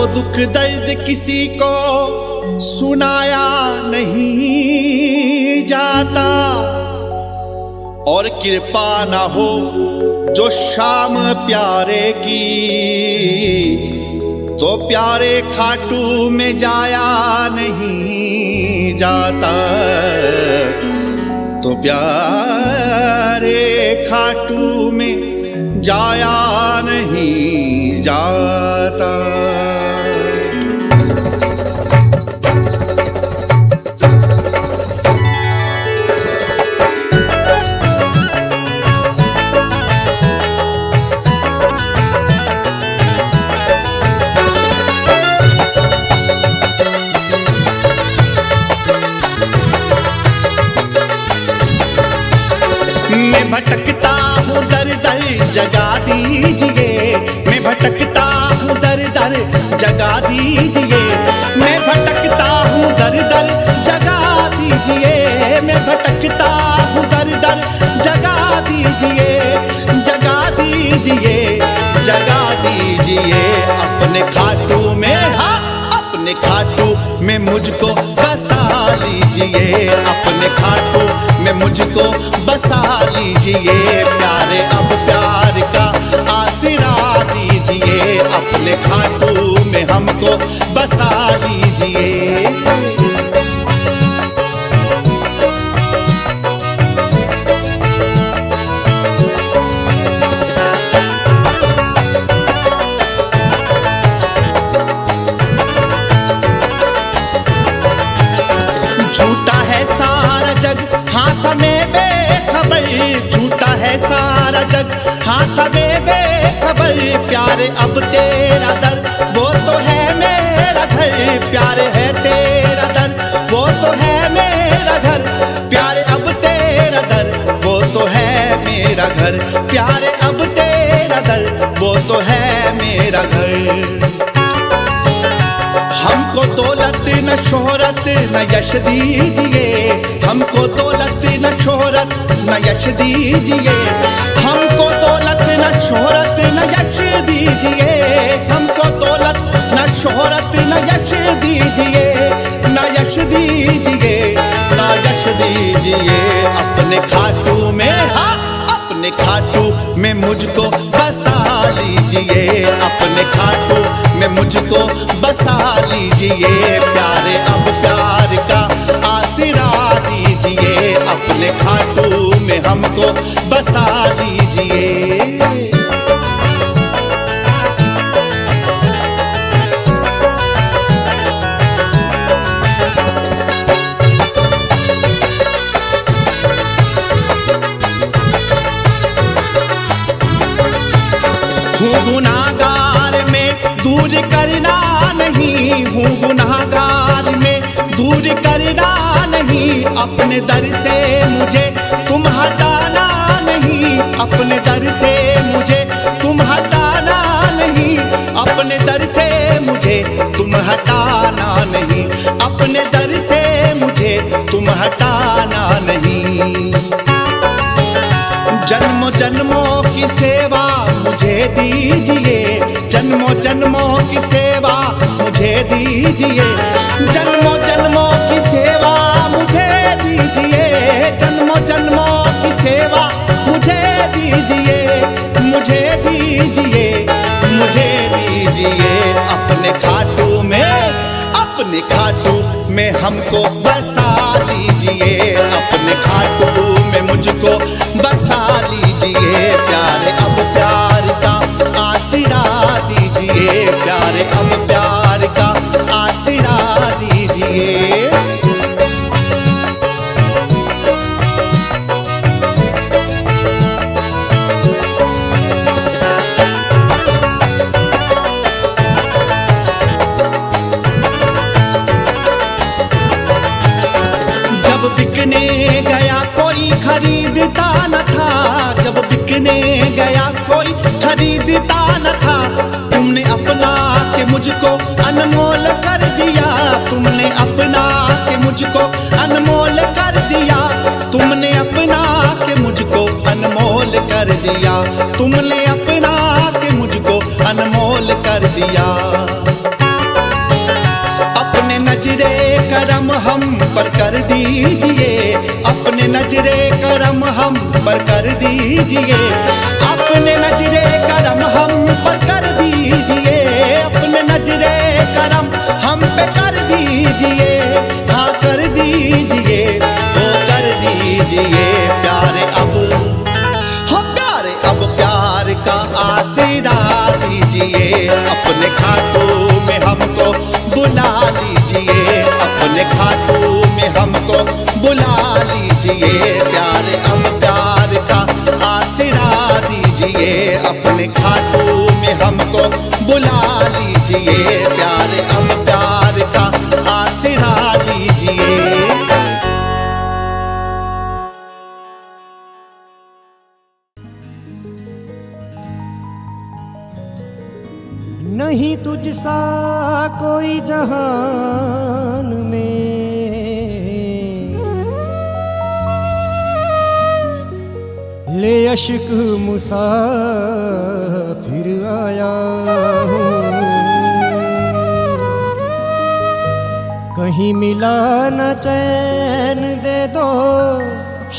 दुख दर्द किसी को सुनाया नहीं जाता, और कृपा ना हो जो शाम प्यारे की, तो प्यारे खाटू में जाया नहीं जाता, तो प्यारे खाटू में जाया नहीं जाता। मैं भटकता हूँ दर दर जगा दीजिए, मैं भटकता हूँ दर दर जगा दीजिए, मैं भटकता हूँ दर दर जगा दीजिए, मैं भटकता हूँ दर दर जगा दीजिए, जगा दीजिए, जगा दीजिए अपने खाटू में, हाँ अपने खाटू में मुझको बसा लीजिए, अपने खाटू में मुझको बसा लीजिए, प्यारे अब प्यार का आसरा दीजिए, अपने खाटू में हमको बसा लीजिए। झूठा है सारा जग हाथ में बेखबर, झूठा है सारा जग हाथ में बेखबर, प्यारे अब तेरा दर वो तो है मेरा घर, प्यारे है तेरा दर वो तो है मेरा घर, प्यारे अब तेरा दर वो तो है मेरा घर, प्यारे अब तेरा दर वो तो है मेरा घर। हमको दौलत न शोहरत न यश दीजिए, हमको दौलत न शोहरत न यश दीजिए, हमको दौलत न शोहरत न यश दीजिए, हमको दौलत न शोहरत न यश दीजिए, न यश दीजिए, न यश दीजिए अपने खाटू में, हाँ अपने खाटू में मुझको बसा लीजिए, अपने खाटू में मुझको बसा लीजिए, प्यारे अब प्यार का आसरा दीजिए, अपने खाटू में हमको बसा लीजिए। हूँ गुनाहगार में दूर करना नहीं, हूँ गुनाहगार में दूर करना नहीं, अपने दर से मुझे तुम हटाना नहीं, अपने दर से मुझे तुम हटाना नहीं, अपने दर से मुझे तुम हटाना नहीं, अपने दर से मुझे तुम हटाना नहीं। जन्मों जन्मों की सेवा मुझे दीजिए, जन्मों जन्मों की सेवा मुझे दीजिए, जन्मों जन्मों की सेवा मुझे दीजिए, जन्मों जन्मों की सेवा मुझे दीजिए, मुझे दीजिए, मुझे दीजिए अपने खाटू में, अपने खाटू में हमको बसा लीजिए, अपने खाटू में मुझको बसा लीजिए, प्यारे अब प्यार का आसरा दीजिए, प्यारे अब प्यार का आसरा दीजिए। जब बिकने गया कोई हम पर कर दीजिए, अपने नजरे करम हम पर कर दीजिए, अपने नजरे करम हम पर कर दीजिए, अपने नजरे करम हम पे कर दीजिए, हाँ कर दीजिए, वो कर दीजिए प्यारे अब, हो प्यारे अब प्यार का आशीरा दीजिए, अपने खाटू में हमको बुला लीजिए, अपने खाटू में हमको बुला लीजिए, प्यारे अब प्यार का आशीरा दीजिए, अपने खाटू में हमको बुला लीजिए, प्यारे अब प्यार का आशीरा दीजिए। नहीं तुझसा कोई जहान में, ले अश्क मुसाफिर आया हूँ, कहीं मिला न चैन दे दो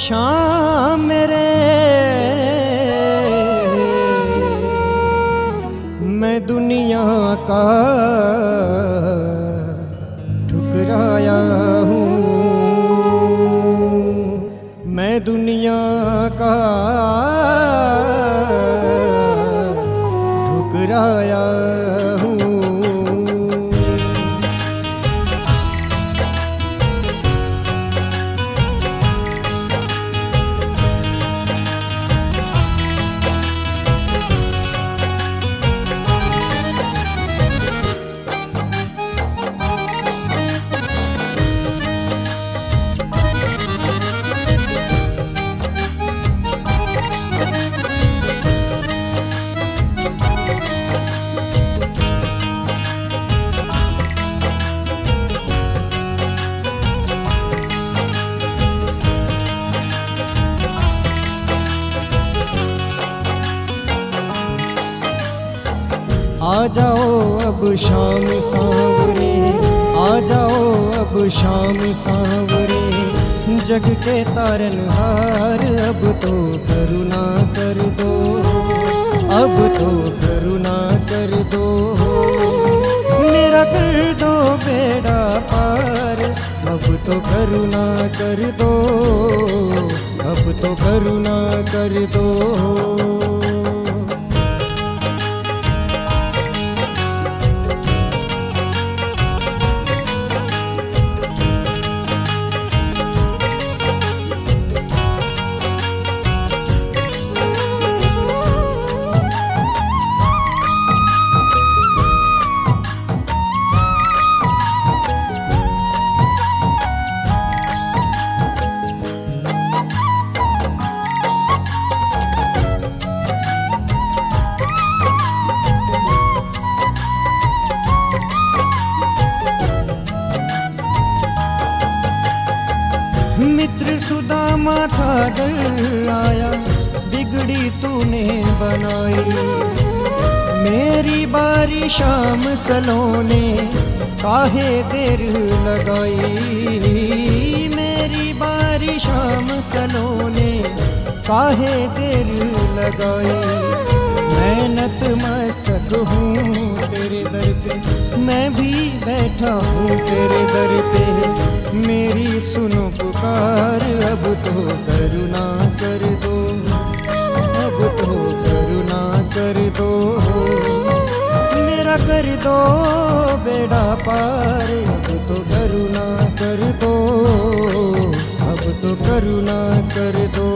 शाम मेरे, मैं दुनिया का ठुकराया हूँ, मैं दुनिया का ठुकराया हूँ। आ जाओ अब शाम सांवरे, आ जाओ अब शाम सांवरे, जग के तारनहार अब तो करुणा कर दो, अब तो करुणा कर दो, मेरा कर दो बेड़ा पार, अब तो करुणा कर दो, अब तो करुणा कर दो। मित्र सुदामा था दल आया, बिगड़ी तूने बनाई, मेरी बारी शाम सलोने काहे देर लगाई, मेरी बारी शाम सलोने काहे देर लगाई, मैं नतमस्तक हूँ तेरे दर पे, मैं भी बैठा हूँ तेरे दर पे, मेरी सुनो पुकार, अब तो करुणा कर दो, अब तो करुणा कर दो, मेरा कर दो बेड़ा पार, अब तो करुणा कर दो, अब तो करुणा कर दो।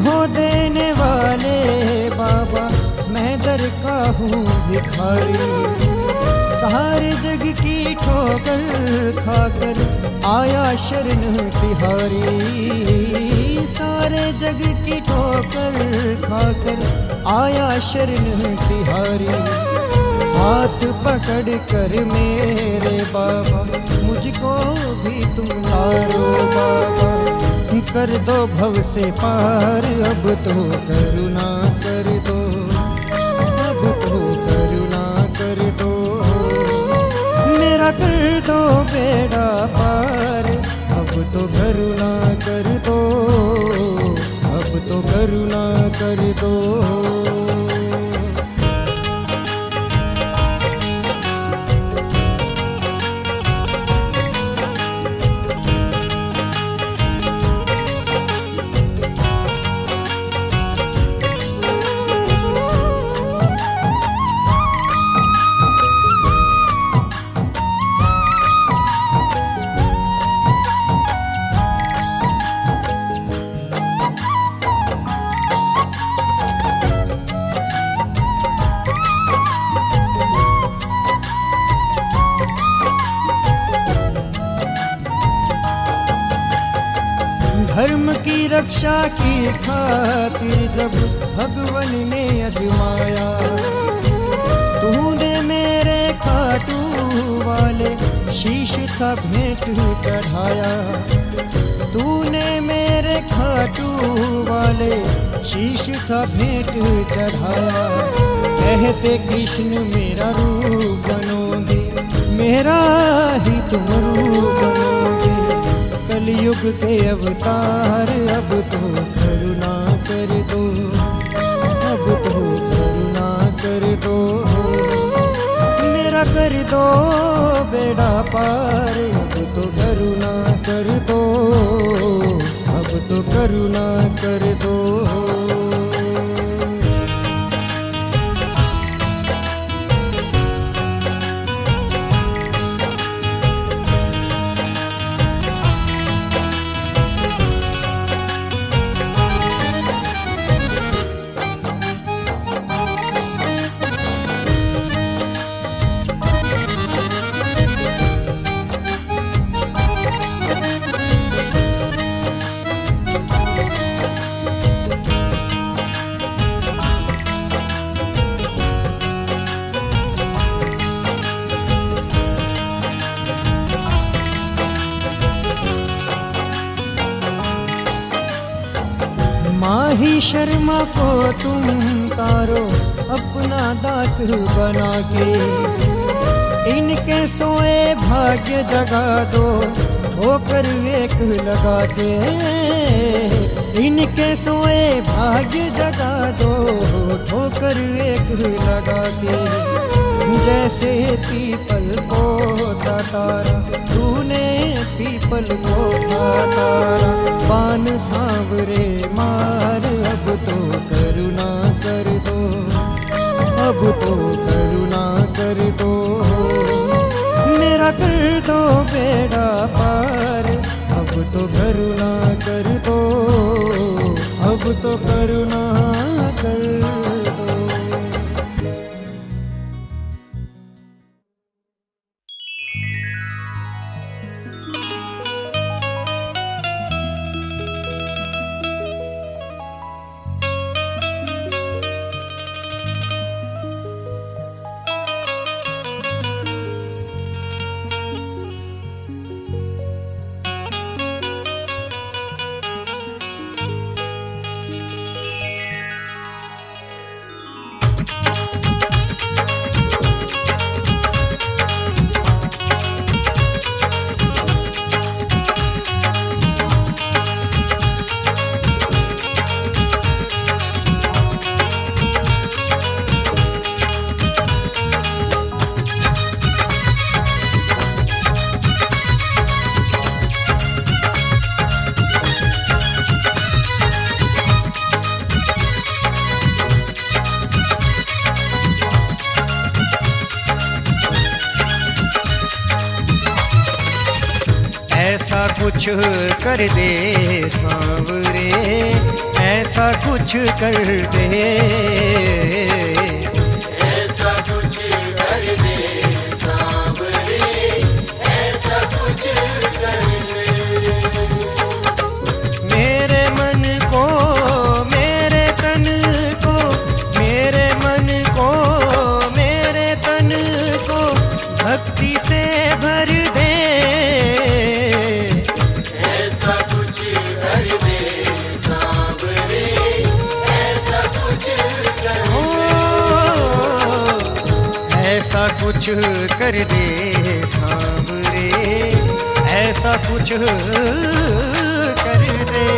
हो देने वाले बाबा, मैं दर का हूँ भिखारी। सारे जग की ठोकर खाकर आया शरण तिहारी। सारे जग की ठोकर खाकर आया शरण तिहारी। हाथ पकड़ कर मेरे बाबा, मुझको भी तुम तारो बाबा। कर दो भव से पार, अब तो करुणा कर दो, अब तो करुणा कर दो। मेरा कर दो बेड़ा पार, अब तो करुणा कर दो, अब तो करुणा कर दो। धर्म की रक्षा की खातिर जब भगवन ने अजमाया, तूने मेरे खाटू वाले शीश था भेंट चढ़ाया। तूने मेरे खाटू वाले शीश था भेंट चढ़ाया। कहते कृष्ण मेरा रूप बनोगे, मेरा ही तुम रूप बनोगे। कलयुग के अवतार, अब तो करुणा कर दो, अब तो करुणा कर दो। मेरा कर दो बेड़ा पार, अब तो करुणा कर दो, अब तो करुणा कर दो। माही शर्मा को तुम तारो अपना दास बना के। इनके सोए भाग्य जगा दो, ठोकर एक लगा के। इनके सोए भाग्य जगा दो, ठोकर एक लगा के। जैसे पीपल को था तारा, तूने पीपल को था तारा। पान सांवरे मार, अब तो करुणा कर दो, अब तो करुणा कर दो। मेरा कर दो बेड़ा पार, अब तो करुणा कर दो, अब तो करुणा कर दो। कुछ कर दे सांवरे, ऐसा कुछ कर दे, ऐसा कुछ कर दे सांवरे, ऐसा कुछ कर दे। मेरे मन को, मेरे तन को, मेरे मन को, मेरे तन को भक्ति से भर दे, ऐसा कुछ कर दे सांवरे, ऐसा कुछ कर दे। ऐसा कुछ कर दे सांवरे, ऐसा कुछ कर दे।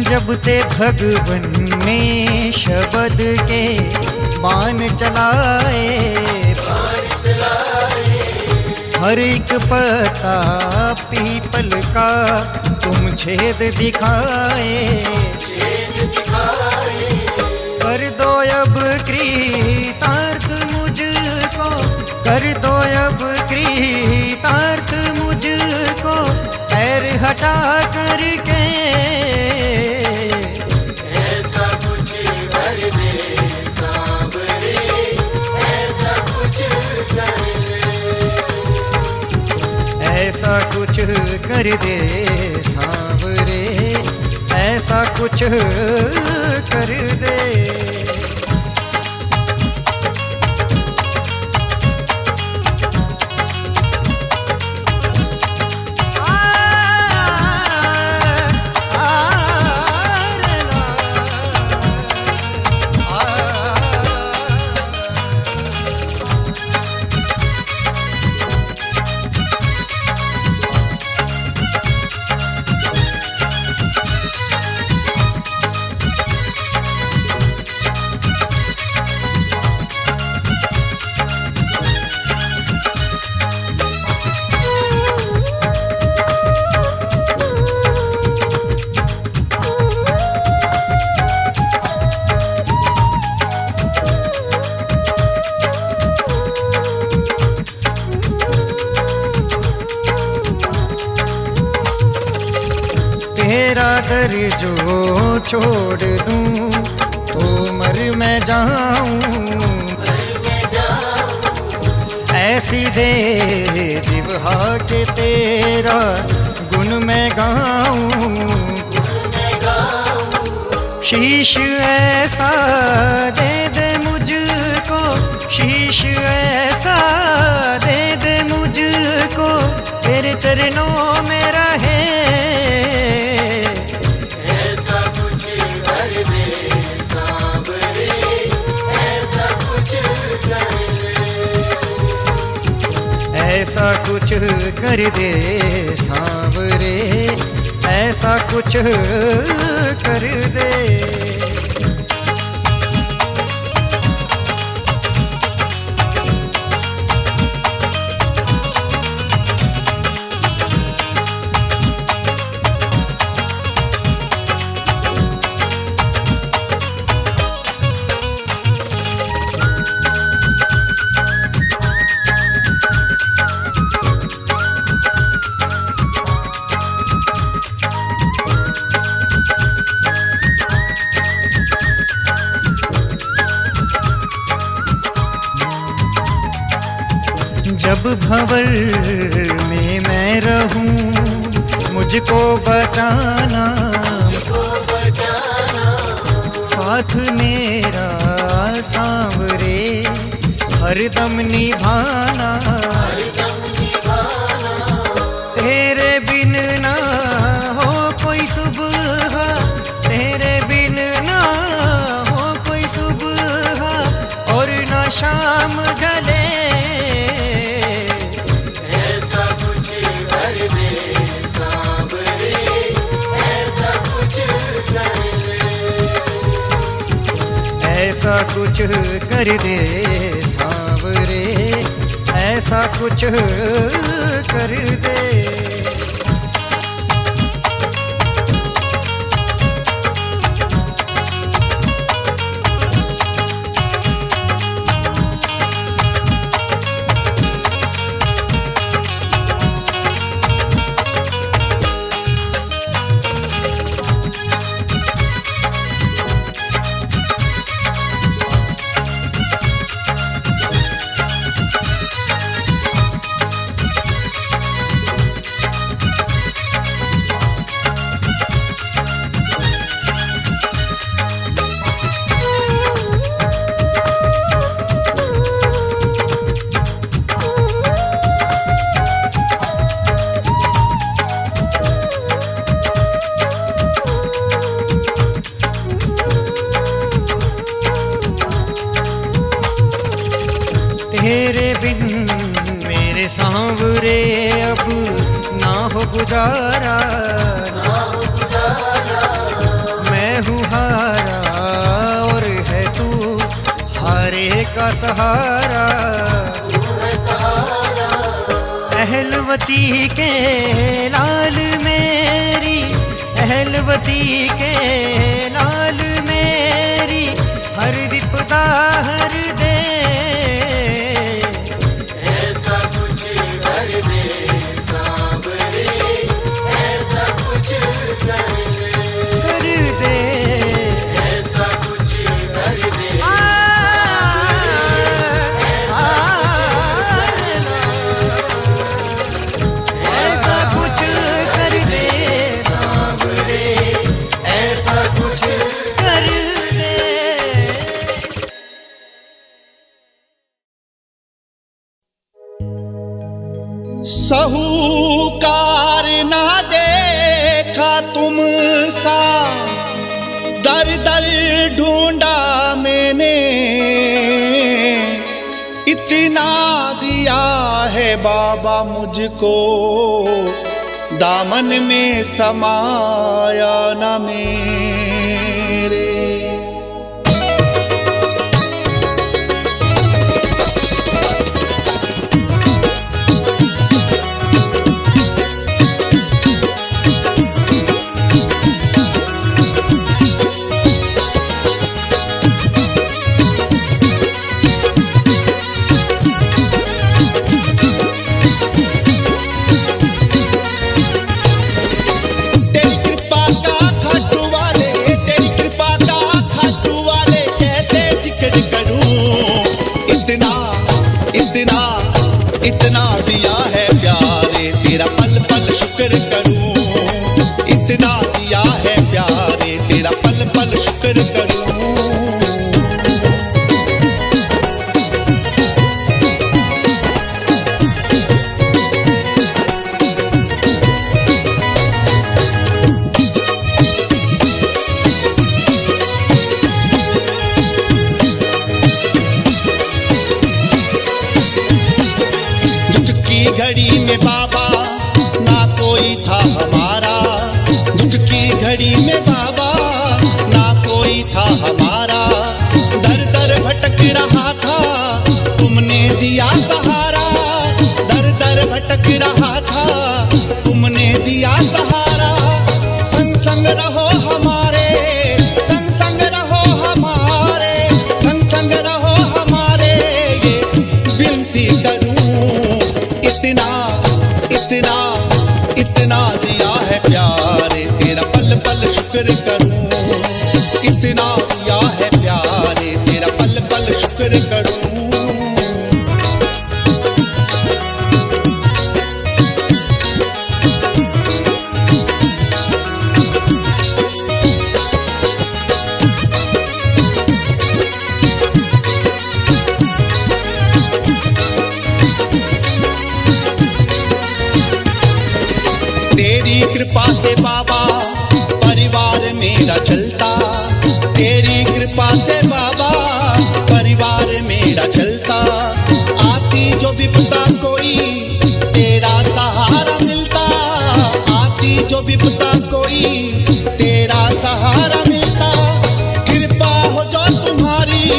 जब ते भगवन ने शब्द के बाण चलाए, हर एक पत्ता पीपल का तुम छेद दिखाए, कर दो अब कृतार्थ मुझको, कर दो अब कृतार्थ मुझको, पैर हटा करके, ऐसा कुछ कर दे सांवरे, ऐसा कुछ कर दे। ऐसा कुछ कर दे सांवरे, ऐसा कुछ कर दे। तेरा दर जो छोड़ दूं तो मर मैं जाऊं, ऐसी दे जिह्वा के तेरा गुण मैं गाऊं, शीश ऐसा दे दे मुझको, शीश ऐसा दे दे मुझको, तेरे चरणों में रहे, ऐसा कुछ कर दे सांवरे, ऐसा कुछ कर दे। ऐसा कुछ कर दे सांवरे, ऐसा कुछ कर दे। जब भंवर में मैं रहूं मुझको बचाना, साथ मेरा सांवरे हरदम निभाना, तेरे बिन ना हो कोई सुबह, तेरे बिन ना हो कोई सुबह और ना शाम ढले, ऐसा कुछ कर दे सांवरे, ऐसा कुछ कर दे। तेरे बिन मेरे सांवरे अब ना हो गुजारा, मैं हूँ हारा और है तू हारे का सहारा। अहलवती के लाल मेरी, अहलवती के लाल मेरी हर विपदा हर दे। ऐसा कुछ कर दे सांवरे, ऐसा कुछ कर दे, ऐसा कुछ कर दे। ऐसा कुछ कर दे सांवरे, ऐसा कुछ कर दे। साहूकार ना देखा तुम सा, दर दर ढूंढा मैंने, इतना दिया है बाबा मुझको, दामन में समाया न मेरे। इतना दिया है प्यारे तेरा पल पल शुक्र करूं, इतना दिया है प्यारे तेरा पल पल शुक्र करूं। घड़ी में बाबा ना कोई था हमारा, दुख की घड़ी में बाबा ना कोई था हमारा, दर दर भटक रहा था तुमने दिया सहारा, दर दर भटक रहा था तुमने दिया सहारा। संग संग रहो हमारे, संग संग रहो हमारे, संग संग रहो हमारे, ये विनती करूं। इतना इतना इतना दिया है प्यारे तेरा पल पल शुक्र करूं, इतना दिया है प्यारे तेरा पल पल शुक्र करूं। तेरी कृपा से बाबा परिवार मेरा चलता, तेरी कृपा से बाबा परिवार मेरा चलता। आती जो विपदा कोई तेरा सहारा मिलता, आती जो विपदा कोई तेरा सहारा मिलता। कृपा हो जो तुम्हारी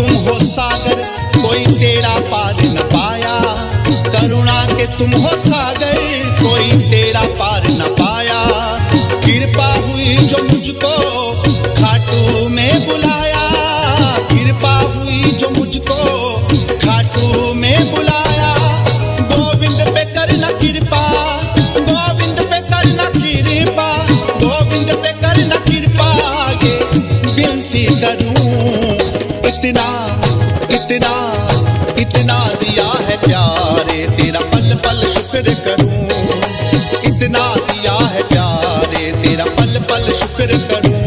तुम हो सागर, कोई तेरा पार न पाया। करुणा के तुम हो सागर, कोई तेरा पार न पाया। कृपा हुई जो मुझको खाटू में बुलाया, कृपा हुई जो मुझको खाटू में बुलाया। गोविंद पे करना कृपा, गोविंद पे करना कृपा, गोविंद पे करना कृपा, ये विनती करूं। इतना इतना इतना दिया है प्यारे, तेरा पल पल शुक्र करूं। इतना दिया है प्यारे, तेरा पल पल शुक्र करूं।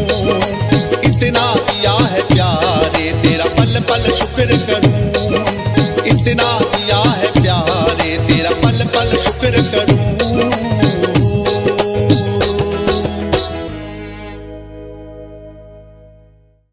इतना दिया है प्यारे, तेरा पल पल शुक्र करूं।